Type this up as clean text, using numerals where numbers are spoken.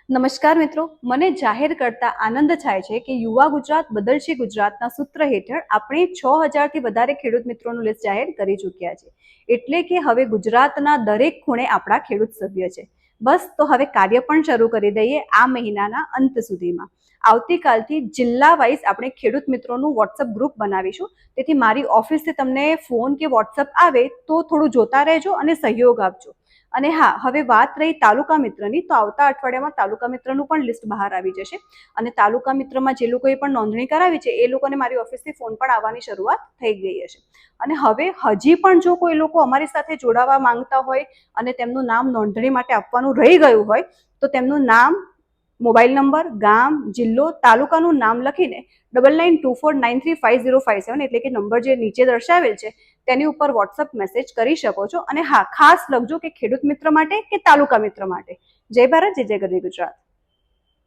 નમસ્કાર મિત્રો, મને જાહેર કરતા આનંદ થાય છે કે યુવા ગુજરાત બદલશે ગુજરાતના સૂત્ર હેઠળ આપણે 6000થી વધારે ખેડૂત મિત્રોનું લિસ્ટ જાહેર કરી ચૂક્યા છે. એટલે કે હવે ગુજરાતના દરેક ખૂણે આપણા ખેડૂત સભ્ય છે. બસ તો હવે કાર્ય પણ શરૂ કરી દઈએ આ મહિનાના અંત સુધીમાં. આવતીકાલથી જિલ્લા વાઇઝ આપણે ખેડૂત મિત્રોનું વોટ્સઅપ ગ્રુપ બનાવીશું. તેથી મારી ઓફિસથી તમને ફોન કે વોટ્સઅપ આવે તો થોડું જોતા રહેજો અને સહયોગ આપજો. અને હા, હવે વાત રહી તાલુકા મિત્રની, તો આવતા અઠવાડિયામાં તાલુકા મિત્રનું પણ લિસ્ટ બહાર આવી જશે. અને તાલુકા મિત્રમાં જે લોકોએ પણ નોંધણી કરાવી છે એ લોકોને મારી ઓફિસથી ફોન પણ આવવાની શરૂઆત થઈ ગઈ હશે. અને હવે હજી પણ જો કોઈ લોકો અમારી સાથે જોડાવા માંગતા હોય અને તેમનું નામ નોંધણી માટે આપવાનું રહી ગયું હોય તો તેમનું નામ, મોબાઈલ નંબર, ગામ, જિલ્લો, તાલુકાનું નામ લખીને 9924935057 એટલે કે નંબર જે નીચે દર્શાવેલ છે તેની ઉપર વોટ્સઅપ મેસેજ કરી શકો છો. અને હા, ખાસ લખજો કે ખેડૂત મિત્ર માટે કે તાલુકા મિત્ર માટે. જય ભારત, જય જય ગરવી ગુજરાત.